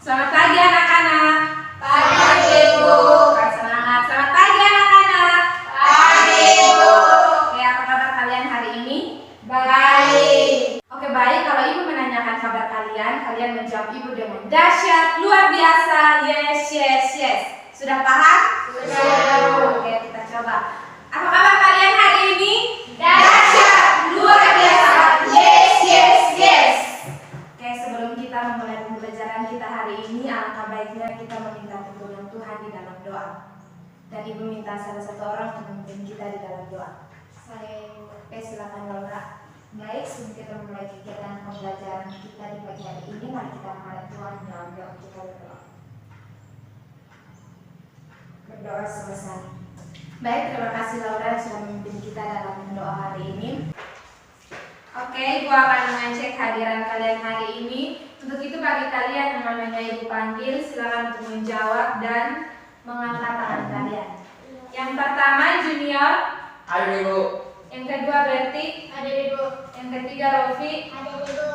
Selamat pagi anak-anak. Pagi Ibu. Semangat. Selamat pagi anak-anak. Pagi Ibu. Oke, apa kabar kalian hari ini? Baik. Oke, baik. Kalau Ibu menanyakan kabar kalian, kalian menjawab Ibu dengan dahsyat, luar biasa, yes, yes, yes. Sudah paham? Sudah. Oke, kita coba. Apa kabar kalian hari ini? Dahsyat, luar biasa, yes, yes, yes. Oke, sebelum kita memulai pembelajaran kita hari ini, alangkah baiknya kita meminta pertolongan Tuhan di dalam doa. Dan Ibu minta salah satu orang untuk memimpin kita di dalam doa. Saya Ibu. Oke, silakan Laura. Baik, sebelum kita mulai kegiatan pembelajaran kita di pagi hari ini, mari kita menghadap Tuhan dalam doa kita berdoa. Berdoa selesai. Baik, terima kasih Laura yang sudah memimpin kita dalam doa hari ini. Oke, Ibu akan mengecek hadiran kalian hari ini. Untuk itu bagi kalian yang namanya Ibu panggil, silakan untuk menjawab dan mengangkat tangan kalian. Yang pertama Junior, Hadir Ibu. yang kedua Berti, Hadir Ibu. yang ketiga Rofi, Hadir Ibu.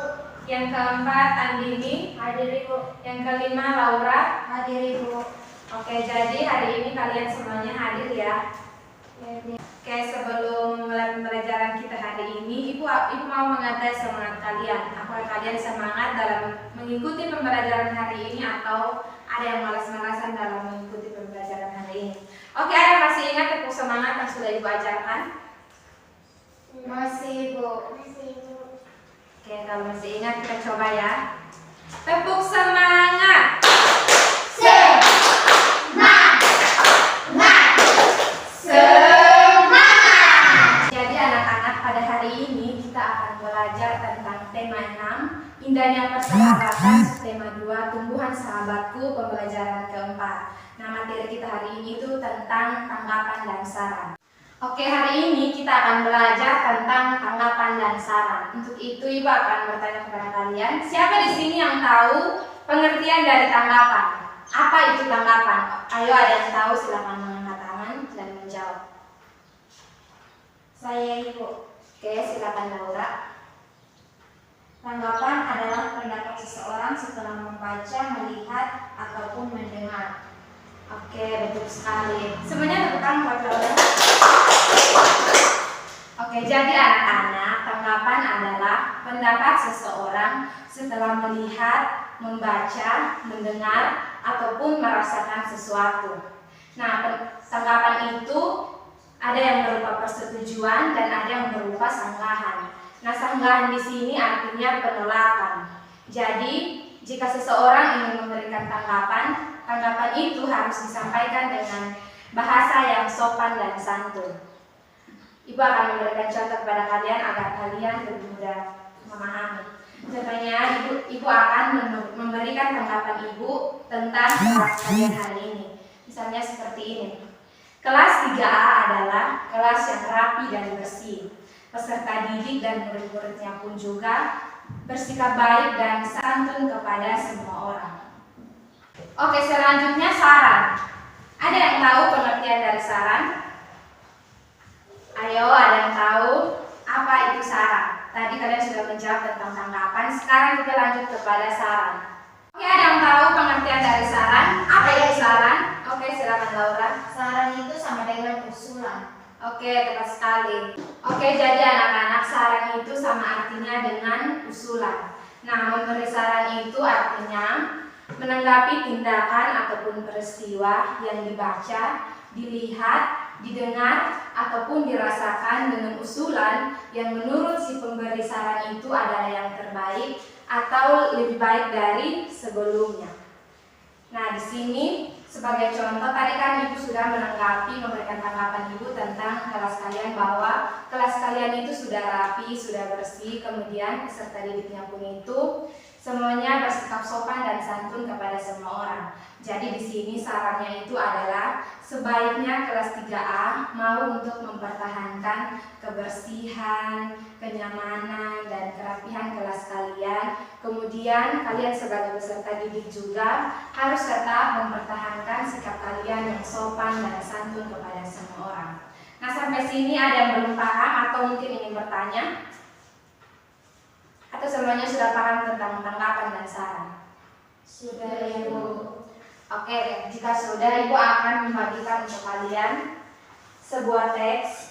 yang keempat Andini, Hadir Ibu. yang kelima Laura. Hadir Ibu. Oke, jadi hari ini kalian semuanya hadir ya. Oke, sebelum mulai pembelajaran kita hari ini, Ibu mau mengatai semangat kalian. Apakah kalian semangat dalam mengikuti pembelajaran hari ini atau ada yang malas-malasan dalam mengikuti pembelajaran hari ini? Oke, ada yang masih ingat tepuk semangat yang sudah Ibu ajarkan? Masih Ibu. Oke, kalau masih ingat kita coba ya. Tepuk semangat. Jadi anak-anak, pada hari ini kita akan belajar tentang tema 6, indahnya persahabatan, tema 2, tumbuhan sahabatku, pembelajaran keempat. Nah, materi kita hari ini itu tentang tanggapan dan saran. Oke, hari ini kita akan belajar tentang tanggapan dan saran. Untuk itu Ibu akan bertanya kepada kalian, siapa di sini yang tahu pengertian dari tanggapan? Apa itu tanggapan? Ayo, ada yang tahu, silakan mengangkat tangan dan menjawab. Saya Ibu. Oke, silakan Laura. Tanggapan adalah pendapat seseorang setelah membaca, melihat, ataupun mendengar. Oke, betul sekali. Semuanya tepuk tangan buat Laura. Oke, jadi anak-anak, tanggapan adalah pendapat seseorang setelah melihat, membaca, mendengar, ataupun merasakan sesuatu. Nah, tanggapan itu ada yang berupa persetujuan dan ada yang berupa sanggahan. Nah, sanggahan di sini artinya penolakan. Jadi, jika seseorang ingin memberikan tanggapan, tanggapan itu harus disampaikan dengan bahasa yang sopan dan santun. Ibu akan memberikan contoh kepada kalian agar kalian lebih mudah memahami. Contohnya, Ibu akan memberikan tanggapan Ibu tentang kelas kalian hari ini. Misalnya seperti ini. Kelas 3A adalah kelas yang rapi dan bersih. Peserta didik dan murid-muridnya pun juga bersikap baik dan santun kepada semua orang. Oke, selanjutnya saran. Ada yang tahu pengertian dari saran? Ayo, ada yang tahu apa itu saran? Tadi kalian sudah menjawab tentang tanggapan, sekarang kita lanjut kepada saran. Oke, ada yang tahu pengertian dari saran? Apa itu saran? Oke, silakan Laura. Saran itu sama dengan usulan. Oke, tepat sekali. Oke, jadi anak-anak, saran itu sama artinya dengan usulan. Nah, memberi saran itu artinya menanggapi tindakan ataupun peristiwa yang dibaca, dilihat, didengar, ataupun dirasakan dengan usulan yang menurut si pemberi saran itu adalah yang terbaik atau lebih baik dari sebelumnya. Nah, di sini sebagai contoh, tadi kan Ibu sudah menanggapi, memberikan tanggapan Ibu tentang kelas kalian bahwa kelas kalian itu sudah rapi, sudah bersih, kemudian peserta didiknya pun itu semuanya bersikap sopan dan santun kepada semua orang. Jadi di sini sarannya itu adalah sebaiknya kelas 3A mau untuk mempertahankan kebersihan, kenyamanan, dan kerapihan kelas kalian. Kemudian kalian sebagai peserta didik juga harus tetap mempertahankan sikap kalian yang sopan dan santun kepada semua orang. Nah, sampai sini ada yang belum paham atau mungkin ingin bertanya? Atau semuanya sudah paham tentang tanggapan dan saran? Sudah Ibu. Oke, jika sudah, Ibu akan membagikan untuk kalian sebuah teks.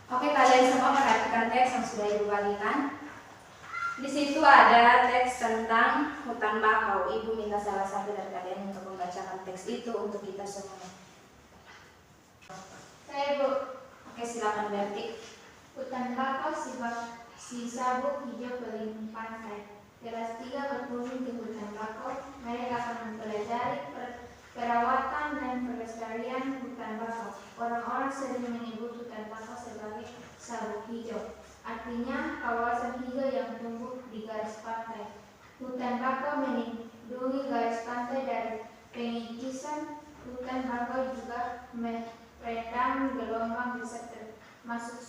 Oke, kalian semua perhatikan teks yang sudah Ibu bagikan. Di situ ada teks tentang hutan bakau. Ibu minta salah satu dari kalian untuk membacakan teks itu untuk kita semua. Saya Bu. Oke, silakan Berti. Hutan bakau si sabuk hijau keliling pantai. Kelas 3 berkunjung ke hutan bakau. Mereka akan mempelajari perawatan dan pelestarian hutan bakau. Orang-orang sering menyebut hutan bakau sebagai sabuk hijau. Artinya kawasan hijau yang tumbuh di garis pantai. Hutan bakau melindungi garis pantai dari pengikisan. Hutan bakau juga meredam gelombang bisa termasuk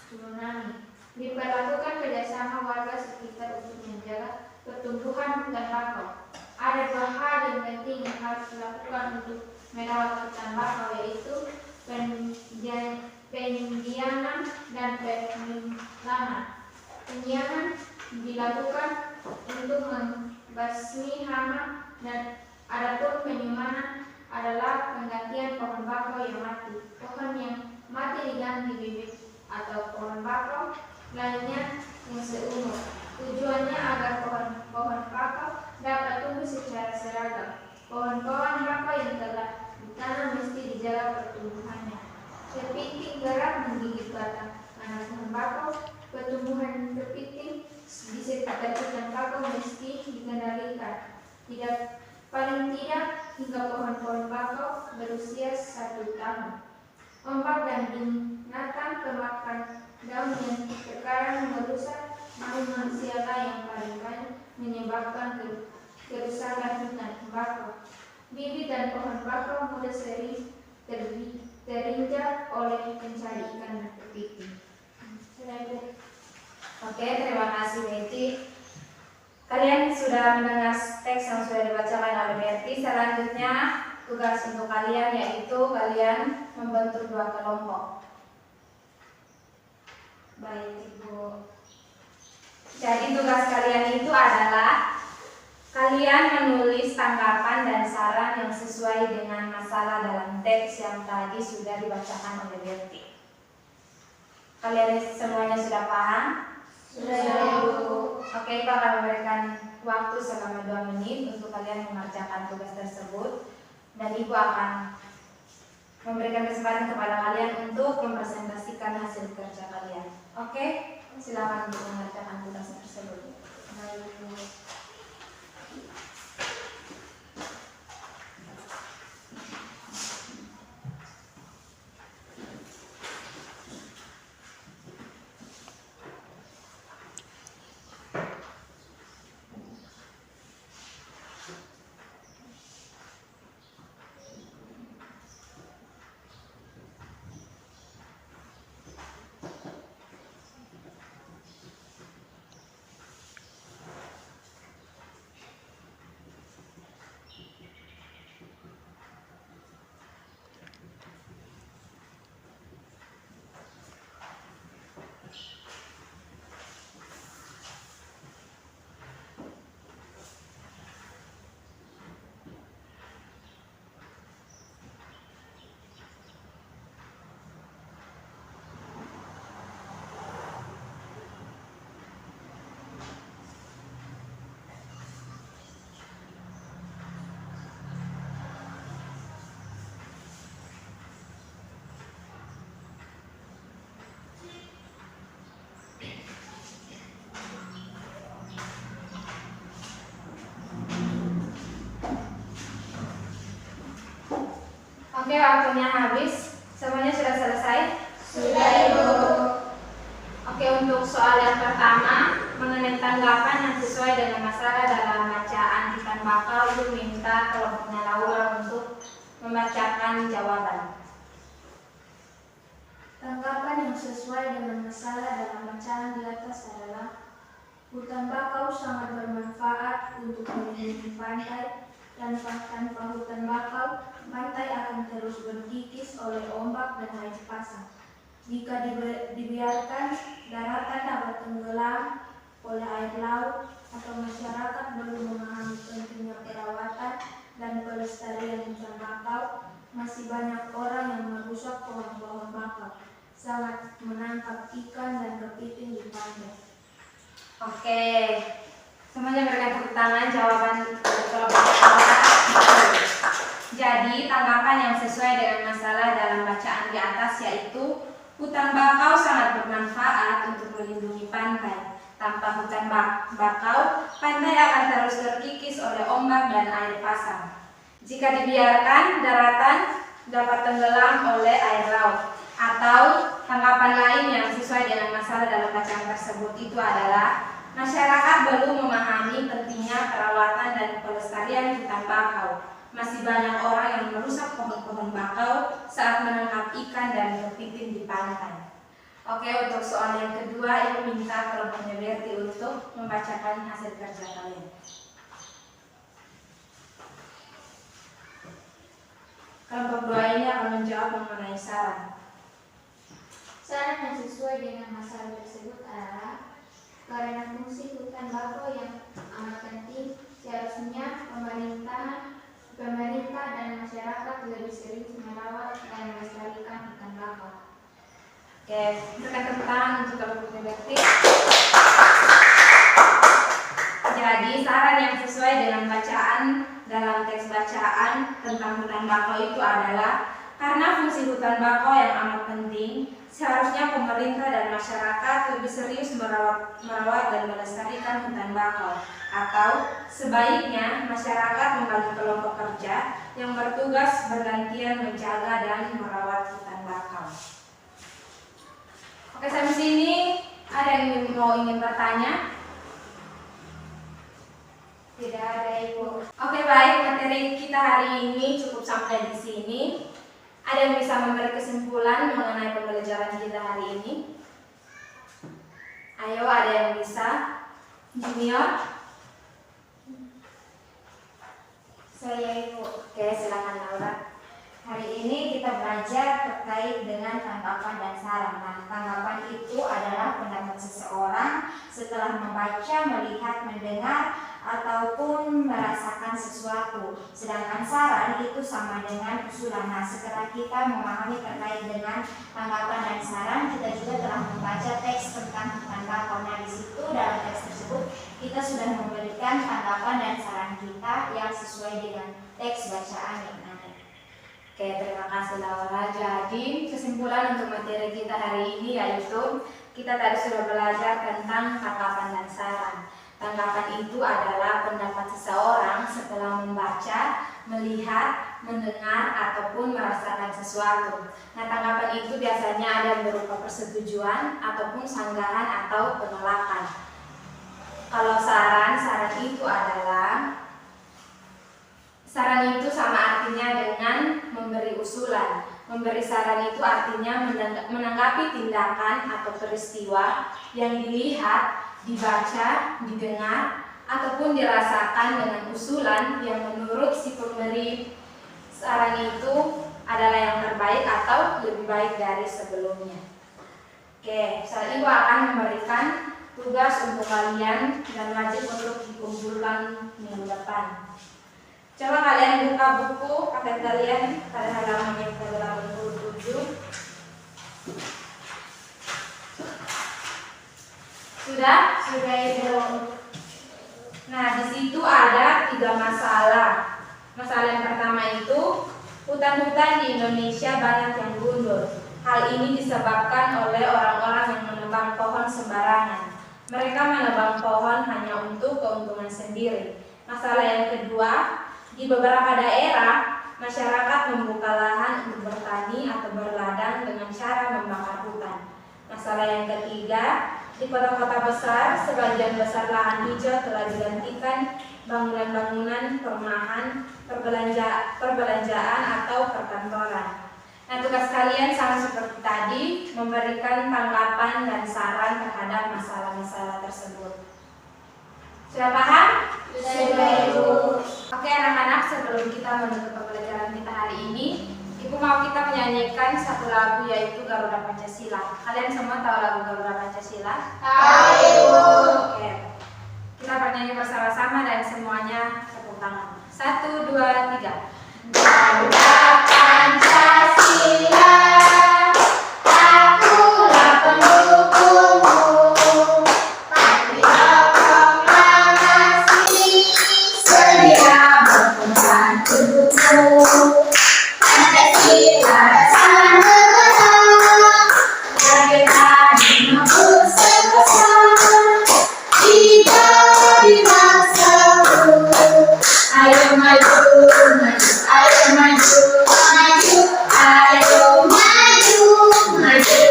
tsunami. Diperlakukan kerjasama warga sekitar untuk menjaga pertumbuhan hutan bakau. Ada 2 hal yang penting yang harus dilakukan untuk merawat hutan bakau, yaitu penyiangan dan penyilangan. Penyiangan dilakukan untuk membasmi hama, dan adapun penyilangan adalah penggantian pohon bakau yang mati. Pohon yang mati diganti bibit atau pohon bakau lainnya yang seumur. Tujuannya agar pohon bakau dapat tumbuh secara seragam. Pohon-pohon bakau yang telah ditanam mesti dijaga pertumbuhannya. Kepiting kerap menggigit batang anak pohon bakau. Pertumbuhan kepiting di sekitar hutan bakau mesti dikendalikan. Paling tidak hingga pohon-pohon bakau berusia 1 tahun. Ombak dan binatang pemakan daun yang sekarang merusak manusialah yang paling banyak menyebabkan kerusakan hutan bakau. Bibit dan pohon bakau mudah sering terinjak oleh pencari ikan dan kepiting. Oke, terima kasih Betty. Kalian sudah mendengar teks yang sudah dibacakan oleh Betty. Selanjutnya tugas untuk kalian yaitu kalian membentuk 2 kelompok. Baik Ibu. Jadi tugas kalian itu adalah kalian menulis tanggapan dan saran yang sesuai dengan masalah dalam teks yang tadi sudah dibacakan oleh Betty. Kalian semuanya sudah paham? Sudah Ibu. Oke, Ibu akan memberikan waktu selama 2 menit untuk kalian mengerjakan tugas tersebut, dan Ibu akan memberikan kesempatan kepada kalian untuk mempresentasikan hasil kerja kalian. Oke, silakan untuk mengerjakan tugas tersebut. Baik, Ibu. Oke, waktunya habis. Semuanya sudah selesai? Sudah Ibu. Oke, untuk soal yang pertama mengenai tanggapan yang sesuai dengan masalah dalam bacaan hutan bakau, Ibu minta kelompoknya Laura untuk membacakan jawaban. Tanggapan yang sesuai dengan masalah dalam bacaan di atas adalah hutan bakau sangat bermanfaat untuk melindungi pantai. Tanpa hutan bakau, pantai akan terus berkikis oleh ombak dan air pasang. Jika dibiarkan, daratan dapat tenggelam oleh air laut atau masyarakat belum memahami pentingnya perawatan dan pelestarian hutan bakau. Masih banyak orang yang merusak pohon-pohon bakau, sangat menangkap ikan dan kepiting di pantai. Oke, semuanya berikan tepuk tangan. Jawaban kelompok A. Jadi tanggapan yang sesuai dengan masalah dalam bacaan di atas yaitu hutan bakau sangat bermanfaat untuk melindungi pantai. Tanpa hutan bakau, pantai akan terus terkikis oleh ombak dan air pasang. Jika dibiarkan, daratan dapat tenggelam oleh air laut. Atau tanggapan lain yang sesuai dengan masalah dalam bacaan tersebut itu adalah masyarakat belum memahami pentingnya perawatan dan pelestarian hutan bakau. Masih banyak orang yang merusak pohon-pohon bakau saat menangkap ikan dan kepiting di pantai. Oke, untuk soal yang kedua, Ibu minta kelompoknya Berti untuk membacakan hasil kerja kalian. Kelompok 2 ini akan menjawab mengenai saran. Saran yang sesuai dengan masalah tersebut adalah karena fungsi hutan bakau yang amat penting, seharusnya pemerintah dan masyarakat lebih sering merawat dan melestarikan hutan bakau. Oke, berikan tepuk tangan untuk kelompok Berti. Jadi saran yang sesuai dengan bacaan dalam teks bacaan tentang hutan bakau itu adalah karena fungsi hutan bakau yang amat penting, seharusnya pemerintah dan masyarakat lebih serius merawat dan melestarikan hutan bakau. Atau sebaiknya masyarakat membagi kelompok kerja yang bertugas bergantian menjaga dan merawat hutan bakau. Oke, sampai sini ada yang ingin bertanya? Tidak ada, Ibu. Oke, baik, materi kita hari ini cukup sampai di sini. Ada yang bisa memberi kesimpulan mengenai pembelajaran kita hari ini? Ayo, ada yang bisa? Junior? Saya, Ibu. Oke, silakan Laura. Hari ini kita belajar terkait dengan tanggapan dan saran. Nah, tanggapan itu adalah pendapat seseorang setelah membaca, melihat, mendengar, ataupun merasakan sesuatu. Sedangkan saran itu sama dengan usulan. Nah, setelah kita memahami terkait dengan tanggapan dan saran, kita juga telah membaca teks tentang hutan bakau. Nah, di situ dalam teks tersebut kita sudah memberikan tanggapan dan saran kita yang sesuai dengan teks bacaan yang ada. Oke, terima kasih Laura. Jadi kesimpulan untuk materi kita hari ini yaitu kita tadi sudah belajar tentang tanggapan dan saran. Tanggapan itu adalah pendapat seseorang setelah membaca, melihat, mendengar, ataupun merasakan sesuatu. Nah, tanggapan itu biasanya ada berupa persetujuan ataupun sanggahan atau penolakan. Kalau saran itu adalah saran itu sama artinya dengan memberi usulan. Memberi saran itu artinya menanggapi tindakan atau peristiwa yang dilihat, dibaca, didengar, ataupun dirasakan dengan usulan yang menurut si pemberi saran itu adalah yang terbaik atau lebih baik dari sebelumnya. Oke, saat Ibu akan memberikan tugas untuk kalian dan wajib untuk dikumpulkan minggu depan. Coba kalian buka buku paket kalian pada halaman yang ke-87. Sudah? Sudah, Ibu. Nah, di situ ada 3 masalah. Masalah yang pertama itu hutan-hutan di Indonesia banyak yang gundul. Hal ini disebabkan oleh orang-orang yang menebang pohon sembarangan. Mereka menebang pohon hanya untuk keuntungan sendiri. Masalah yang kedua, di beberapa daerah, masyarakat membuka lahan untuk bertani atau berladang dengan cara membakar hutan. Masalah yang ketiga, di kota-kota besar, sebagian besar lahan hijau telah digantikan bangunan-bangunan perumahan, perbelanjaan atau perkantoran. Nah, tugas kalian sama seperti tadi, memberikan tanggapan dan saran terhadap masalah-masalah tersebut. Sudah paham? Sudah, Ibu. Oke anak-anak, sebelum kita menutup pembelajaran kita hari ini, Ibu mau kita menyanyikan satu lagu yaitu Garuda Pancasila. Kalian semua tahu lagu Garuda Pancasila? Tahu, Ibu. Oke. Kita bernyanyi bersama-sama dan semuanya tepuk tangan. 1, 2, 3. Garuda Pancasila, akulah pendukungmu. Patriot proklamasi, sedia berkorban untukmu. Pancasila sang negara, biar kita dimaksud sebesar. Kita di bangsaku. Ayo maju, maju, ayo maju, maju, ayo maju, maju.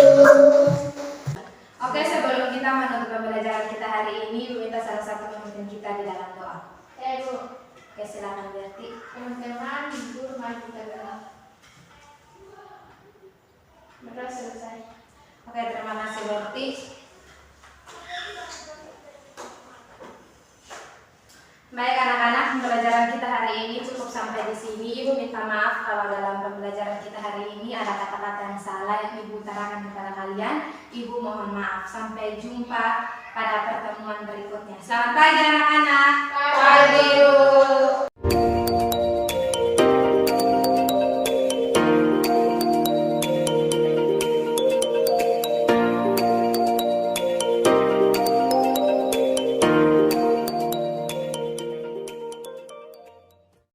Oke, sebelum kita menutup pembelajaran kita hari ini, Ibu minta salah satu pemimpin kita di dalam doa. Ya, Ibu. Oke, silakan Berti. Teman-teman, Ibu mari kita berdoa. Berdoa selesai. Oke, terima kasih Berti. Baik anak-anak, pembelajaran kita hari ini cukup sampai di sini. Ibu minta maaf kalau dalam pembelajaran kita hari ini ada kata-kata yang salah yang Ibu utarakan kepada kalian. Ibu mohon maaf. Sampai jumpa pada pertemuan berikutnya. Selamat pagi anak-anak. Pagi, Ibu.